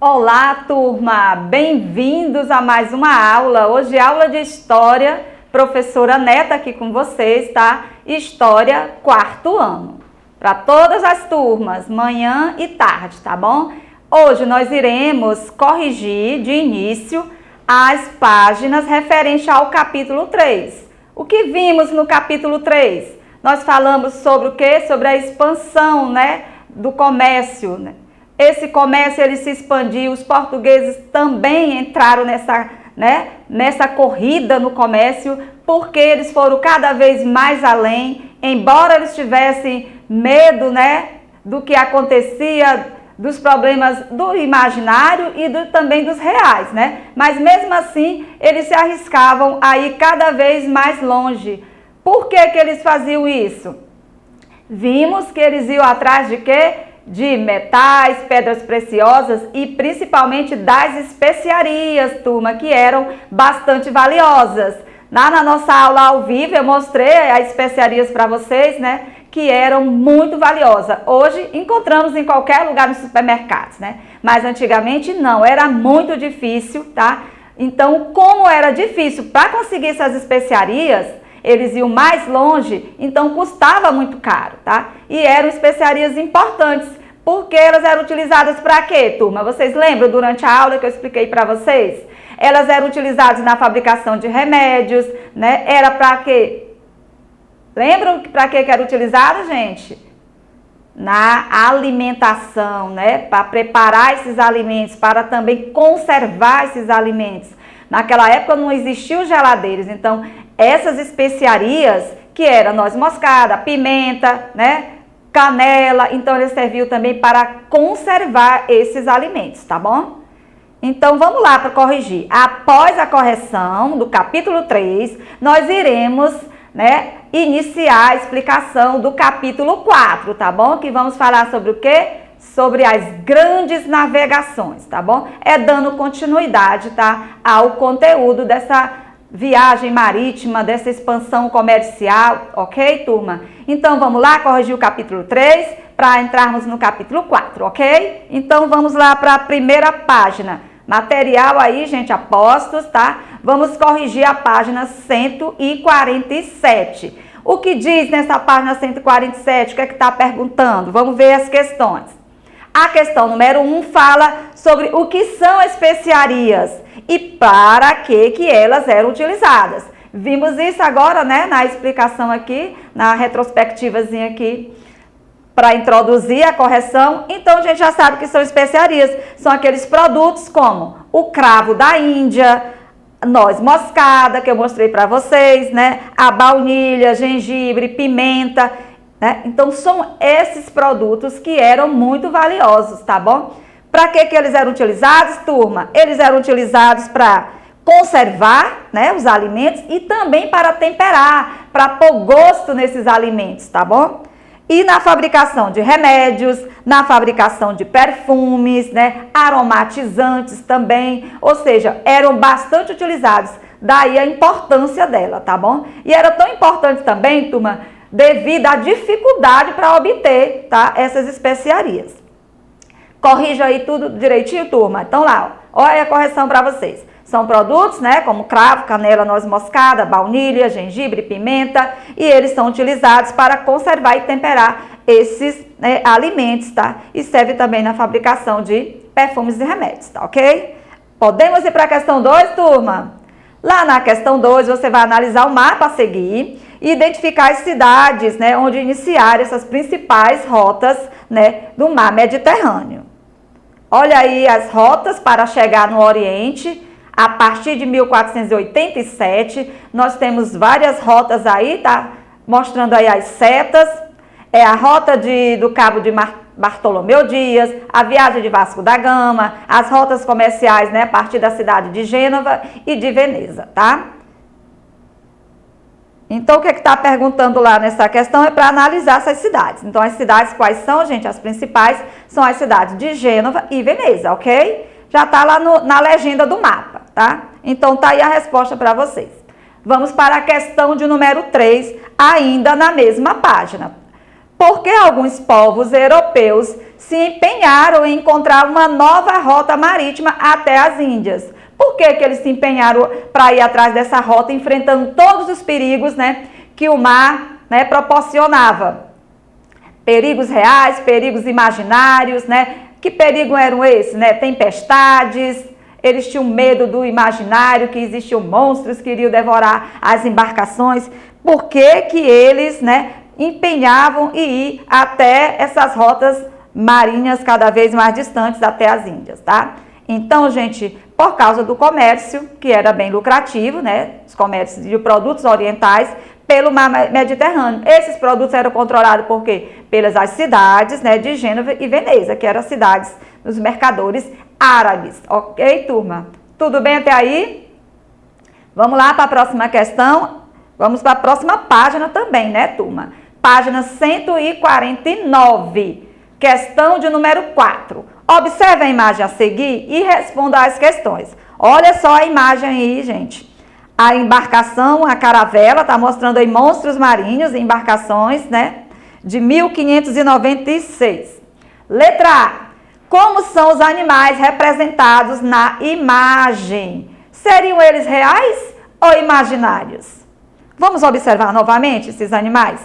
Olá, turma! Bem-vindos a mais uma aula. Hoje aula de História, professora Neta aqui com vocês, tá? História, quarto ano. Para todas as turmas, manhã e tarde, tá bom? Hoje nós iremos corrigir de início as páginas referentes ao capítulo 3. O que vimos no capítulo 3? Nós falamos sobre o quê? Sobre a expansão, né, do comércio, né? Esse comércio ele se expandiu, os portugueses também entraram nessa corrida no comércio, porque eles foram cada vez mais além, embora eles tivessem medo, né, do que acontecia, dos problemas do imaginário e também dos reais, né? Mas mesmo assim, eles se arriscavam a ir cada vez mais longe. Por que que eles faziam isso? Vimos que eles iam atrás de quê? De metais, pedras preciosas e principalmente das especiarias, turma, que eram bastante valiosas. Lá na nossa aula ao vivo eu mostrei as especiarias para vocês, né, que eram muito valiosas. Hoje encontramos em qualquer lugar nos supermercados, né, mas antigamente não, era muito difícil, tá? Então, como era difícil para conseguir essas especiarias, eles iam mais longe, então custava muito caro, tá? E eram especiarias importantes, porque elas eram utilizadas para quê, turma? Vocês lembram durante a aula que eu expliquei para vocês? Elas eram utilizadas na fabricação de remédios, né? Era para quê? Lembram para que era utilizada, gente? Na alimentação, né? Para preparar esses alimentos, para também conservar esses alimentos. Naquela época não existiam geladeiras, então essas especiarias, que era noz moscada, pimenta, né, canela, então eles serviam também para conservar esses alimentos, tá bom? Então vamos lá para corrigir. Após a correção do capítulo 3, nós iremos, né, iniciar a explicação do capítulo 4, tá bom? Que vamos falar sobre o quê? Sobre as grandes navegações, tá bom? É dando continuidade, tá, ao conteúdo dessa viagem marítima, dessa expansão comercial, ok, turma? Então, vamos lá corrigir o capítulo 3 para entrarmos no capítulo 4, ok? Então, vamos lá para a primeira página. Material aí, gente, apostos, tá? Vamos corrigir a página 147. O que diz nessa página 147? O que é que está perguntando? Vamos ver as questões. A questão número 1 fala sobre o que são especiarias e para que elas eram utilizadas. Vimos isso agora, né, na explicação aqui, na retrospectivazinha aqui, para introduzir a correção. Então, a gente já sabe que são especiarias. São aqueles produtos como o cravo da Índia, noz moscada, que eu mostrei para vocês, né, a baunilha, gengibre, pimenta, né? Então, são esses produtos que eram muito valiosos, tá bom? Para que eles eram utilizados, turma? Eles eram utilizados para conservar, né, os alimentos e também para temperar, para pôr gosto nesses alimentos, tá bom? E na fabricação de remédios, na fabricação de perfumes, né, aromatizantes também, ou seja, eram bastante utilizados, daí a importância dela, tá bom? E era tão importante também, turma, devido à dificuldade para obter, tá, essas especiarias. Corrija aí tudo direitinho, turma. Então lá, ó, olha a correção para vocês. São produtos, né, como cravo, canela, noz moscada, baunilha, gengibre, pimenta, e eles são utilizados para conservar e temperar esses, né, alimentos, tá? E serve também na fabricação de perfumes e remédios, tá ok? Podemos ir para a questão 2, turma? Lá na questão 2, você vai analisar o mapa a seguir e identificar as cidades, né, onde iniciar essas principais rotas, né, do mar Mediterrâneo. Olha aí as rotas para chegar no Oriente. A partir de 1487, nós temos várias rotas aí, tá? Mostrando aí as setas. É a rota do Cabo de Bartolomeu Dias, a viagem de Vasco da Gama, as rotas comerciais, né, a partir da cidade de Gênova e de Veneza, tá? Então, o que está perguntando lá nessa questão é para analisar essas cidades. Então, as cidades quais são, gente? As principais são as cidades de Gênova e Veneza, ok? Já está lá na legenda do mapa, tá? Então, tá aí a resposta para vocês. Vamos para a questão de número 3, ainda na mesma página. Por que alguns povos europeus se empenharam em encontrar uma nova rota marítima até as Índias. Por que eles se empenharam para ir atrás dessa rota, enfrentando todos os perigos, né, que o mar, né, proporcionava? Perigos reais, perigos imaginários, né? Que perigos eram esses, né? Tempestades, eles tinham medo do imaginário, que existiam monstros que iriam devorar as embarcações. Por que que eles, né, empenhavam em ir até essas rotas marinhas cada vez mais distantes até as Índias, tá? Então, gente, por causa do comércio, que era bem lucrativo, né? Os comércios de produtos orientais pelo mar Mediterrâneo. Esses produtos eram controlados por quê? Pelas as cidades, né, de Gênova e Veneza, que eram as cidades dos mercadores árabes. Ok, turma? Tudo bem até aí? Vamos lá para a próxima questão. Vamos para a próxima página também, né, turma? Página 149, questão de número 4. Observe a imagem a seguir e responda às questões. Olha só a imagem aí, gente. A embarcação, a caravela, está mostrando aí monstros marinhos, embarcações, né, de 1596. Letra A. Como são os animais representados na imagem? Seriam eles reais ou imaginários? Vamos observar novamente esses animais?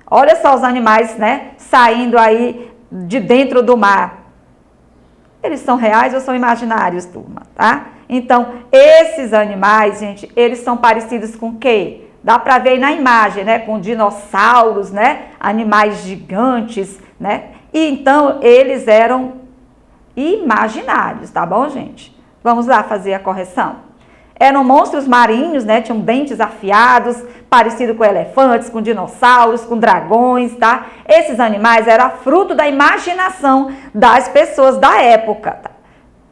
Olha só os animais, né, saindo aí de dentro do mar. Eles são reais ou são imaginários, turma, tá? Então, esses animais, gente, eles são parecidos com o quê? Dá para ver aí na imagem, né? Com dinossauros, né? Animais gigantes, né? E então, eles eram imaginários, tá bom, gente? Vamos lá fazer a correção. Eram monstros marinhos, né? Tinham dentes afiados, parecido com elefantes, com dinossauros, com dragões, tá? Esses animais eram fruto da imaginação das pessoas da época, tá?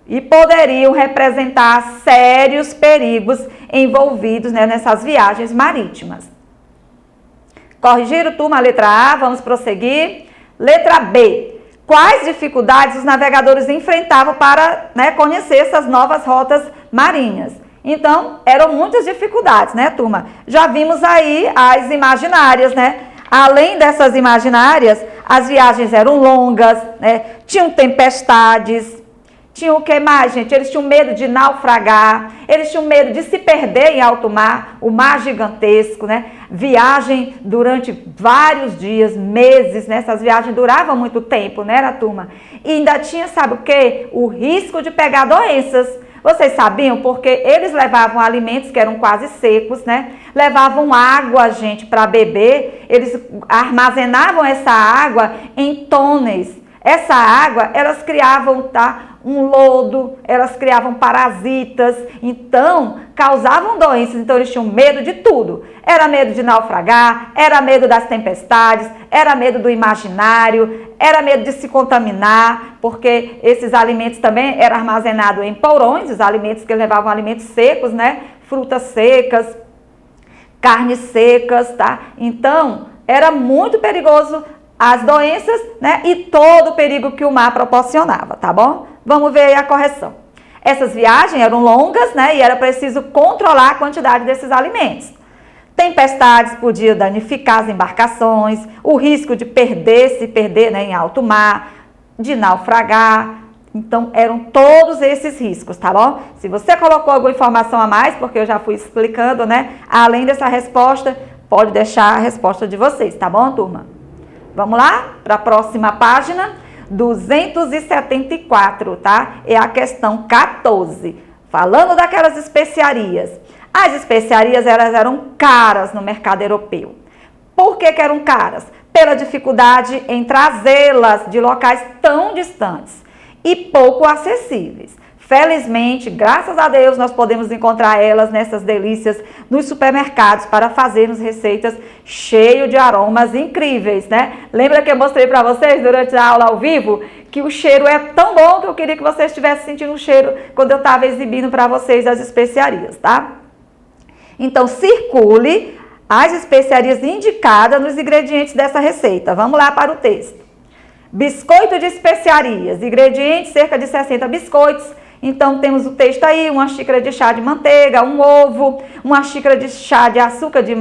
E poderiam representar sérios perigos envolvidos, né, nessas viagens marítimas. Corrigiram, turma, a letra A, vamos prosseguir. Letra B. Quais dificuldades os navegadores enfrentavam para, né, conhecer essas novas rotas marinhas? Então, eram muitas dificuldades, né, turma? Já vimos aí as imaginárias, né? Além dessas imaginárias, as viagens eram longas, né? Tinham tempestades. Tinham o que mais, gente? Eles tinham medo de naufragar, eles tinham medo de se perder em alto mar, o mar gigantesco, né? Viagem durante vários dias, meses, né? Essas viagens duravam muito tempo, né, era, turma? E ainda tinha, sabe o quê? O risco de pegar doenças. Vocês sabiam? Porque eles levavam alimentos que eram quase secos, né? Levavam água, gente, para beber. Eles armazenavam essa água em túneis. Essa água, elas criavam, tá, um lodo, elas criavam parasitas, então causavam doenças, então eles tinham medo de tudo. Era medo de naufragar, era medo das tempestades, era medo do imaginário, era medo de se contaminar, porque esses alimentos também eram armazenados em porões, os alimentos que levavam alimentos secos, né? Frutas secas, carnes secas, tá? Então, era muito perigoso as doenças, né, e todo o perigo que o mar proporcionava, tá bom? Vamos ver aí a correção. Essas viagens eram longas, né, e era preciso controlar a quantidade desses alimentos. Tempestades podiam danificar as embarcações, o risco de se perder, né, em alto mar, de naufragar. Então, eram todos esses riscos, tá bom? Se você colocou alguma informação a mais, porque eu já fui explicando, né, além dessa resposta, pode deixar a resposta de vocês, tá bom, turma? Vamos lá para a próxima página, 274, tá? É a questão 14, falando daquelas especiarias. As especiarias, elas eram caras no mercado europeu. Por que eram caras? Pela dificuldade em trazê-las de locais tão distantes e pouco acessíveis. Felizmente, graças a Deus, nós podemos encontrar elas nessas delícias nos supermercados para fazermos receitas cheias de aromas incríveis, né? Lembra que eu mostrei para vocês durante a aula ao vivo que o cheiro é tão bom que eu queria que vocês estivessem sentindo o cheiro quando eu estava exibindo para vocês as especiarias, tá? Então, circule as especiarias indicadas nos ingredientes dessa receita. Vamos lá para o texto. Biscoito de especiarias, ingredientes, cerca de 60 biscoitos. Então, temos o texto aí, uma xícara de chá de manteiga, um ovo, uma xícara de chá de açúcar de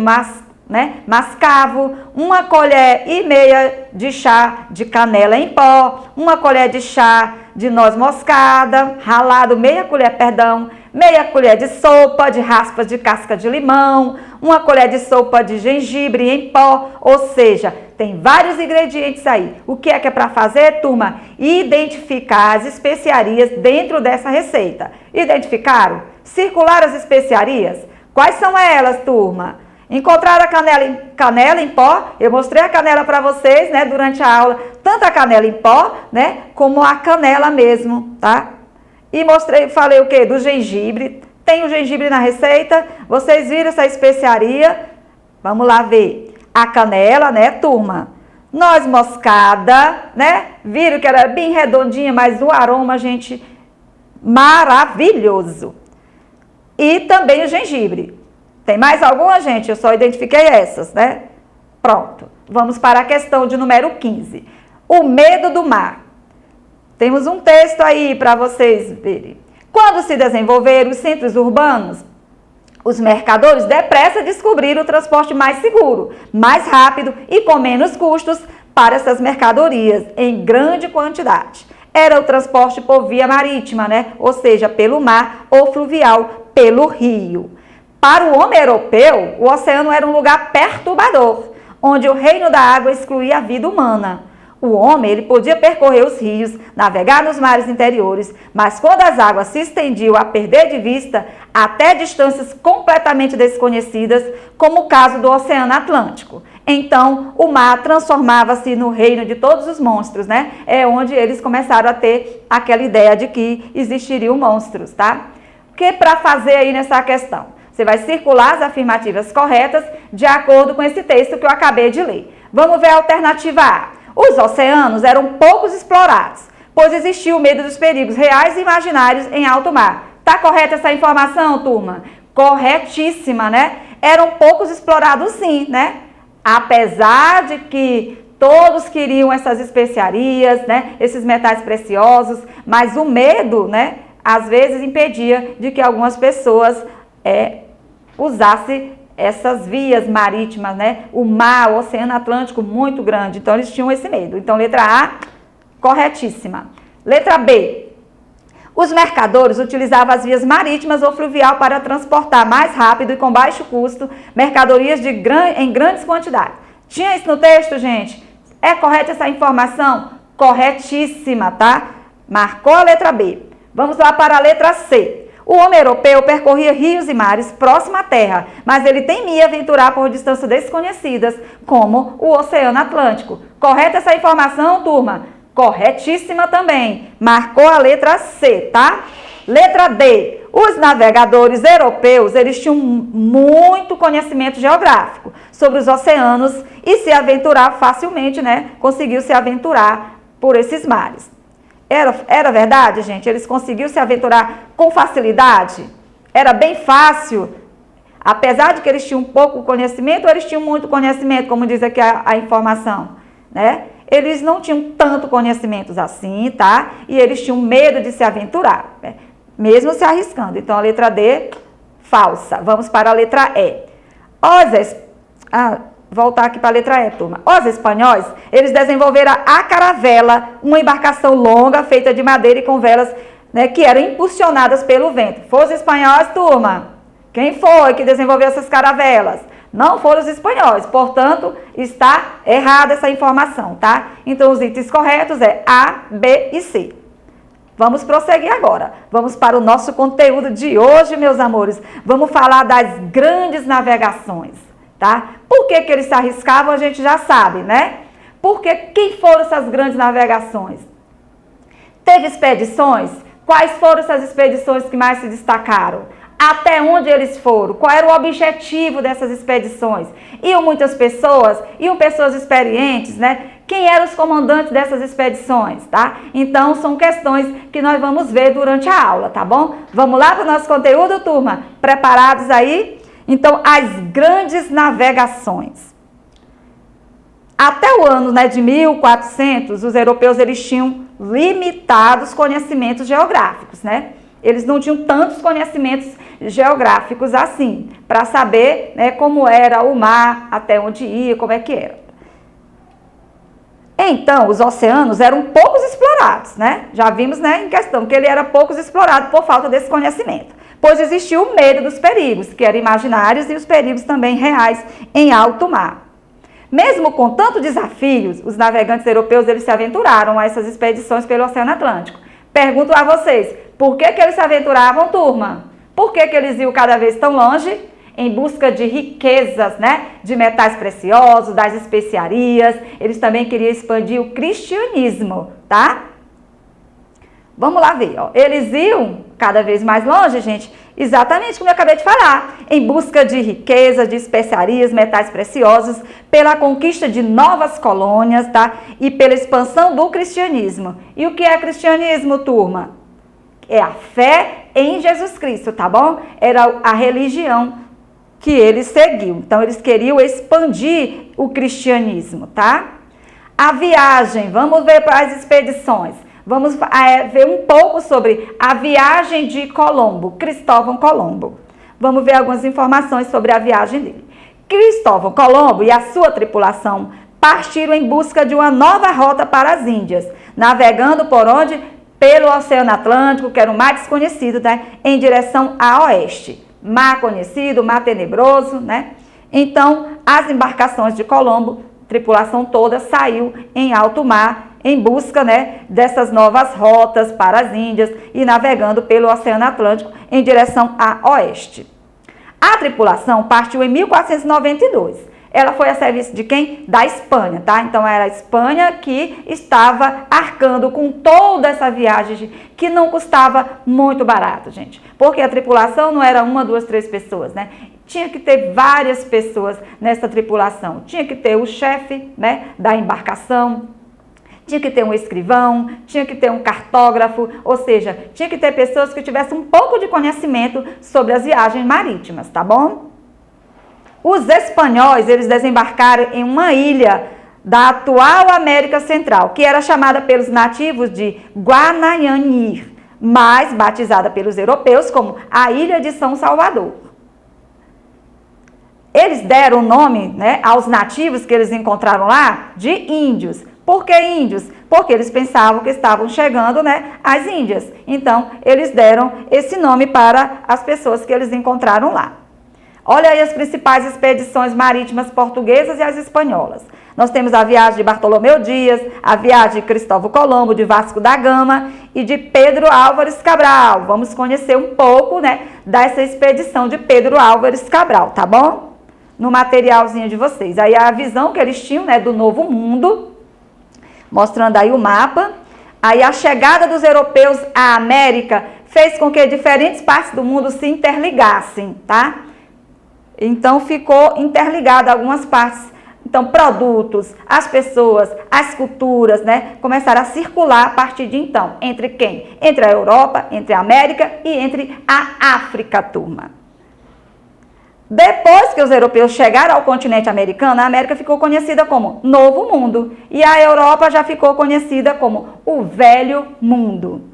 né, mascavo, 1,5 colher de chá de canela em pó, 1 colher de chá de noz moscada, ralado, meia colher de sopa de raspas de casca de limão, 1 colher de sopa de gengibre em pó, ou seja, tem vários ingredientes aí. O que é para fazer, turma? Identificar as especiarias dentro dessa receita. Identificaram? Circular as especiarias? Quais são elas, turma? Encontrar a canela em pó, eu mostrei a canela para vocês, né, durante a aula, tanto a canela em pó, né, como a canela mesmo, tá? E falei o que? Do gengibre, tem o gengibre na receita, vocês viram essa especiaria? Vamos lá ver. A canela, né, turma? Noz moscada, né? Viram que era bem redondinha, mas o aroma, gente, maravilhoso. E também o gengibre. Tem mais alguma, gente? Eu só identifiquei essas, né? Pronto. Vamos para a questão de número 15. O medo do mar. Temos um texto aí para vocês verem. Quando se desenvolveram os centros urbanos, os mercadores depressa descobriram o transporte mais seguro, mais rápido e com menos custos para essas mercadorias em grande quantidade. Era o transporte por via marítima, né? Ou seja, pelo mar ou fluvial, pelo rio. Para o homem europeu, o oceano era um lugar perturbador, onde o reino da água excluía a vida humana. O homem, ele podia percorrer os rios, navegar nos mares interiores, mas quando as águas se estendiam a perder de vista até distâncias completamente desconhecidas, como o caso do Oceano Atlântico, então o mar transformava-se no reino de todos os monstros, né? É onde eles começaram a ter aquela ideia de que existiriam monstros, tá? O que para fazer aí nessa questão? Você vai circular as afirmativas corretas de acordo com esse texto que eu acabei de ler. Vamos ver a alternativa A. Os oceanos eram poucos explorados, pois existia o medo dos perigos reais e imaginários em alto mar. Tá correta essa informação, turma? Corretíssima, né? Eram poucos explorados sim, né? Apesar de que todos queriam essas especiarias, né? Esses metais preciosos, mas o medo, né? Às vezes impedia de que algumas pessoas usassem essas vias marítimas, né? O mar, o Oceano Atlântico muito grande, então eles tinham esse medo. Então, letra A, corretíssima. Letra B, os mercadores utilizavam as vias marítimas ou fluvial para transportar mais rápido e com baixo custo mercadorias em grandes quantidades. Tinha isso no texto, gente? É correta essa informação? Corretíssima, tá? Marcou a letra B. Vamos lá para a letra C. O homem europeu percorria rios e mares próximo à terra, mas ele temia aventurar por distâncias desconhecidas, como o Oceano Atlântico. Correta essa informação, turma? Corretíssima também. Marcou a letra C, tá? Letra D. Os navegadores europeus, eles tinham muito conhecimento geográfico sobre os oceanos e se aventurar facilmente, né? Conseguiu se aventurar por esses mares. Era verdade, gente? Eles conseguiram se aventurar com facilidade? Era bem fácil? Apesar de que eles tinham pouco conhecimento, ou eles tinham muito conhecimento, como diz aqui a informação, né? Eles não tinham tanto conhecimento assim, tá? E eles tinham medo de se aventurar, né? Mesmo se arriscando. Então, a letra D, falsa. Vamos para a letra E. Voltar aqui para a letra E, turma. Os espanhóis, eles desenvolveram a caravela, uma embarcação longa, feita de madeira e com velas, né, que eram impulsionadas pelo vento. Foram os espanhóis, turma? Quem foi que desenvolveu essas caravelas? Não foram os espanhóis, portanto, está errada essa informação, tá? Então, os itens corretos é A, B e C. Vamos prosseguir agora. Vamos para o nosso conteúdo de hoje, meus amores. Vamos falar das grandes navegações. Tá? Por que eles se arriscavam, a gente já sabe, né? Porque quem foram essas grandes navegações? Teve expedições? Quais foram essas expedições que mais se destacaram? Até onde eles foram? Qual era o objetivo dessas expedições? Iam muitas pessoas? Iam pessoas experientes, né? Quem eram os comandantes dessas expedições, tá? Então, são questões que nós vamos ver durante a aula, tá bom? Vamos lá para o nosso conteúdo, turma? Preparados aí? Então, as grandes navegações. Até o ano, né, de 1400, os europeus eles tinham limitados conhecimentos geográficos, né? Eles não tinham tantos conhecimentos geográficos assim. para saber, né, como era o mar, até onde ia, como é que era. Então, os oceanos eram poucos explorados, né? Já vimos, né, em questão que ele era poucos explorado por falta desse conhecimento, pois existia o medo dos perigos, que eram imaginários, e os perigos também reais em alto mar. Mesmo com tantos desafios, os navegantes europeus eles se aventuraram a essas expedições pelo Oceano Atlântico. Pergunto a vocês, por que eles se aventuravam, turma? Por que eles iam cada vez tão longe? Em busca de riquezas, né? De metais preciosos, das especiarias. Eles também queriam expandir o cristianismo, tá? Vamos lá ver, ó. Eles iam cada vez mais longe, gente, exatamente como eu acabei de falar, em busca de riquezas, de especiarias, metais preciosos, pela conquista de novas colônias, tá? E pela expansão do cristianismo. E o que é cristianismo, turma? É a fé em Jesus Cristo, tá bom? Era a religião que eles seguiam. Então, eles queriam expandir o cristianismo, tá? A viagem, vamos ver para as expedições. Vamos ver um pouco sobre a viagem de Colombo, Cristóvão Colombo. Vamos ver algumas informações sobre a viagem dele. Cristóvão Colombo e a sua tripulação partiram em busca de uma nova rota para as Índias, navegando por onde? Pelo Oceano Atlântico, que era o mar desconhecido, né? Em direção a oeste. Mar conhecido, mar tenebroso, né? Então, as embarcações de Colombo, tripulação toda, saiu em alto mar em busca, né, dessas novas rotas para as Índias e navegando pelo Oceano Atlântico em direção a oeste. A tripulação partiu em 1492. Ela foi a serviço de quem? Da Espanha, tá? Então, era a Espanha que estava arcando com toda essa viagem, que não custava muito barato, gente. Porque a tripulação não era uma, duas, três pessoas, né? Tinha que ter várias pessoas nessa tripulação. Tinha que ter o chefe, né, da embarcação, tinha que ter um escrivão, tinha que ter um cartógrafo, ou seja, tinha que ter pessoas que tivessem um pouco de conhecimento sobre as viagens marítimas, tá bom? Os espanhóis, eles desembarcaram em uma ilha da atual América Central, que era chamada pelos nativos de Guanahani, mas batizada pelos europeus como a Ilha de São Salvador. Eles deram o nome, né, aos nativos que eles encontraram lá de índios. Por que índios? Porque eles pensavam que estavam chegando, né, as Índias. Então, eles deram esse nome para as pessoas que eles encontraram lá. Olha aí as principais expedições marítimas portuguesas e as espanholas. Nós temos a viagem de Bartolomeu Dias, a viagem de Cristóvão Colombo, de Vasco da Gama e de Pedro Álvares Cabral. Vamos conhecer um pouco, né, dessa expedição de Pedro Álvares Cabral, tá bom? No materialzinho de vocês. Aí a visão que eles tinham, né, do Novo Mundo, mostrando aí o mapa. Aí a chegada dos europeus à América fez com que diferentes partes do mundo se interligassem, tá? Então ficou interligado algumas partes. Então produtos, as pessoas, as culturas, né, começaram a circular a partir de então. Entre quem? Entre a Europa, entre a América e entre a África, turma. Depois que os europeus chegaram ao continente americano, a América ficou conhecida como Novo Mundo e a Europa já ficou conhecida como o Velho Mundo.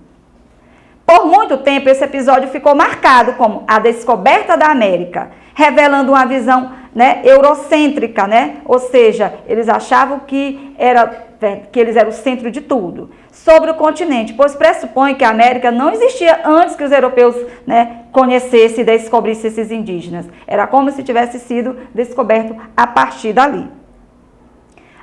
Por muito tempo, esse episódio ficou marcado como a descoberta da América, revelando uma visão, né, eurocêntrica, né? Ou seja, eles achavam que eles eram o centro de tudo sobre o continente, pois pressupõe que a América não existia antes que os europeus, né, conhecessem e descobrissem esses indígenas. Era como se tivesse sido descoberto a partir dali.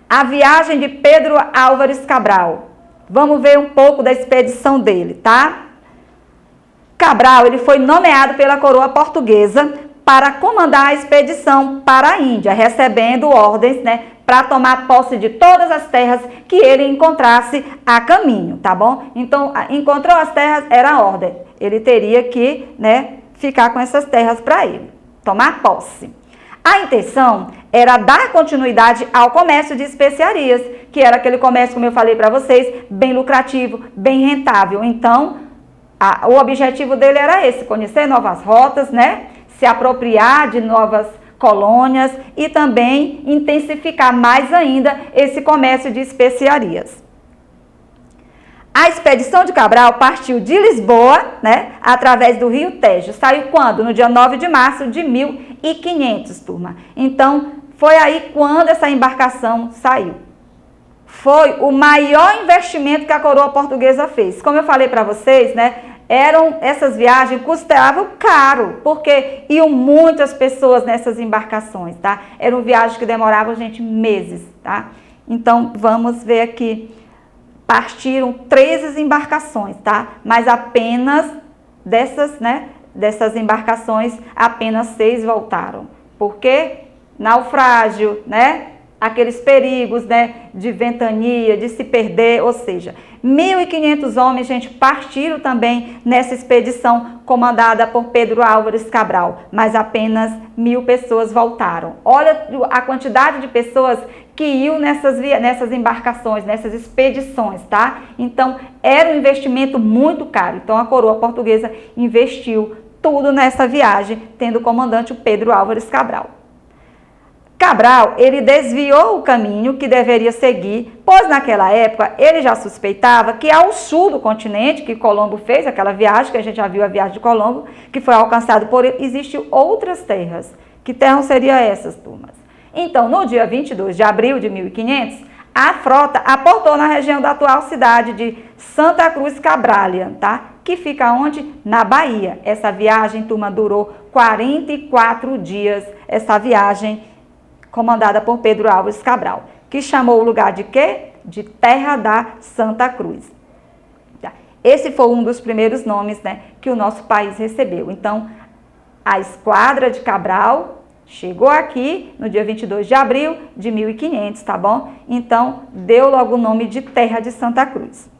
A viagem de Pedro Álvares Cabral. Vamos ver um pouco da expedição dele, tá? Cabral, ele foi nomeado pela coroa portuguesa para comandar a expedição para a Índia, recebendo ordens, né, para tomar posse de todas as terras que ele encontrasse a caminho, tá bom? Então, encontrou as terras, era a ordem. Ele teria que, né, ficar com essas terras para ele, tomar posse. A intenção era dar continuidade ao comércio de especiarias, que era aquele comércio, como eu falei para vocês, bem lucrativo, bem rentável. Então, o objetivo dele era esse, conhecer novas rotas, né? Se apropriar de novas colônias e também intensificar mais ainda esse comércio de especiarias. A expedição de Cabral partiu de Lisboa, né, através do Rio Tejo. Saiu quando? No dia 9 de março de 1500, turma. Então, foi aí quando essa embarcação saiu. Foi o maior investimento que a coroa portuguesa fez. Como eu falei para vocês, né, essas viagens custavam caro, porque iam muitas pessoas nessas embarcações, tá? Eram viagens que demoravam, gente, meses, tá? Então, vamos ver aqui. Partiram 13 embarcações, tá? Mas apenas dessas embarcações, apenas 6 voltaram. Por quê? Naufrágio, né? Aqueles perigos, né, de ventania, de se perder, ou seja, 1.500 homens, gente, partiram também nessa expedição comandada por Pedro Álvares Cabral, mas apenas 1.000 pessoas voltaram. Olha a quantidade de pessoas que iam nessas embarcações, nessas expedições, tá? Então, era um investimento muito caro. Então, a coroa portuguesa investiu tudo nessa viagem, tendo o comandante o Pedro Álvares Cabral. Cabral, ele desviou o caminho que deveria seguir, pois naquela época ele já suspeitava que ao sul do continente, que Colombo fez, aquela viagem, que a gente já viu a viagem de Colombo, que foi alcançado por ele, existem outras terras. Que terras seriam essas, turmas? Então, no dia 22 de abril de 1500, a frota aportou na região da atual cidade de Santa Cruz Cabrália, tá? Que fica onde? Na Bahia. Essa viagem, turma, durou 44 dias, essa viagem comandada por Pedro Álvares Cabral, que chamou o lugar de quê? De Terra da Santa Cruz. Esse foi um dos primeiros nomes, né, que o nosso país recebeu. Então, a esquadra de Cabral chegou aqui no dia 22 de abril de 1500, tá bom? Então, deu logo o nome de Terra de Santa Cruz.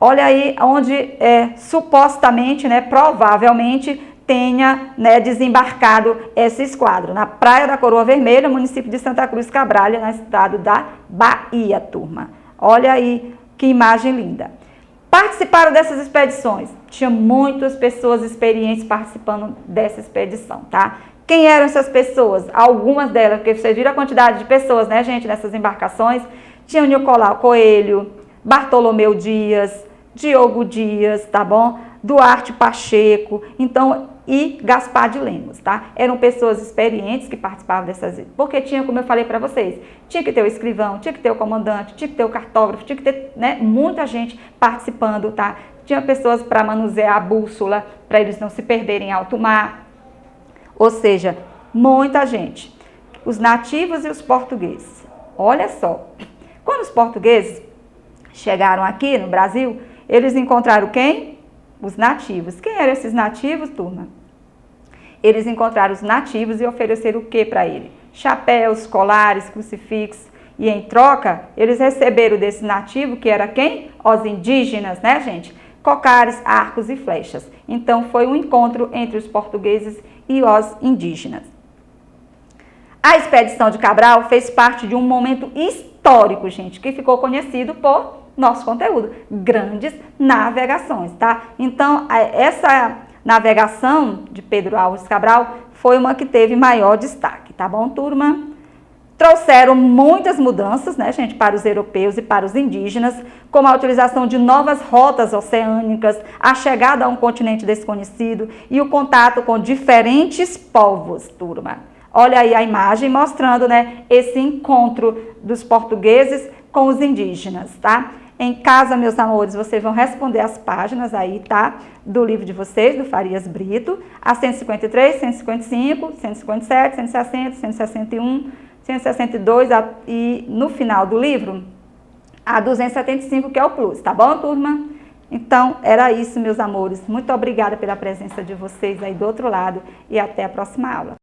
Olha aí onde supostamente, né, provavelmente, tenha, né, desembarcado esse esquadro, na Praia da Coroa Vermelha, município de Santa Cruz Cabrália, no estado da Bahia, turma. Olha aí que imagem linda. Participaram dessas expedições. Tinha muitas pessoas experientes participando dessa expedição, tá? Quem eram essas pessoas? Algumas delas, porque vocês viram a quantidade de pessoas, né, gente, nessas embarcações. Tinha Nicolau Coelho, Bartolomeu Dias, Diogo Dias, tá bom? Duarte Pacheco, então, e Gaspar de Lemos, tá? Eram pessoas experientes que participavam dessas, porque tinha, como eu falei para vocês, tinha que ter o escrivão, tinha que ter o comandante, tinha que ter o cartógrafo, tinha que ter, né, muita gente participando, tá? Tinha pessoas para manusear a bússola, para eles não se perderem em alto mar, ou seja, muita gente. Os nativos e os portugueses. Olha só, quando os portugueses chegaram aqui no Brasil, eles encontraram quem? Os nativos. Quem eram esses nativos, turma? Eles encontraram os nativos e ofereceram o que para ele? Chapéus, colares, crucifixos. E em troca, eles receberam desse nativo, que era quem? Os indígenas, né, gente? Cocares, arcos e flechas. Então, foi um encontro entre os portugueses e os indígenas. A expedição de Cabral fez parte de um momento histórico, gente, que ficou conhecido por nosso conteúdo, grandes navegações, tá? Então, essa navegação de Pedro Álvares Cabral foi uma que teve maior destaque, tá bom, turma? Trouxeram muitas mudanças, né, gente, para os europeus e para os indígenas, como a utilização de novas rotas oceânicas, a chegada a um continente desconhecido e o contato com diferentes povos, turma. Olha aí a imagem mostrando, né, esse encontro dos portugueses com os indígenas, tá? Em casa, meus amores, vocês vão responder as páginas aí, tá? Do livro de vocês, do Farias Brito, a 153, 155, 157, 160, 161, 162 e no final do livro, a 275, que é o plus, tá bom, turma? Então, era isso, meus amores. Muito obrigada pela presença de vocês aí do outro lado e até a próxima aula.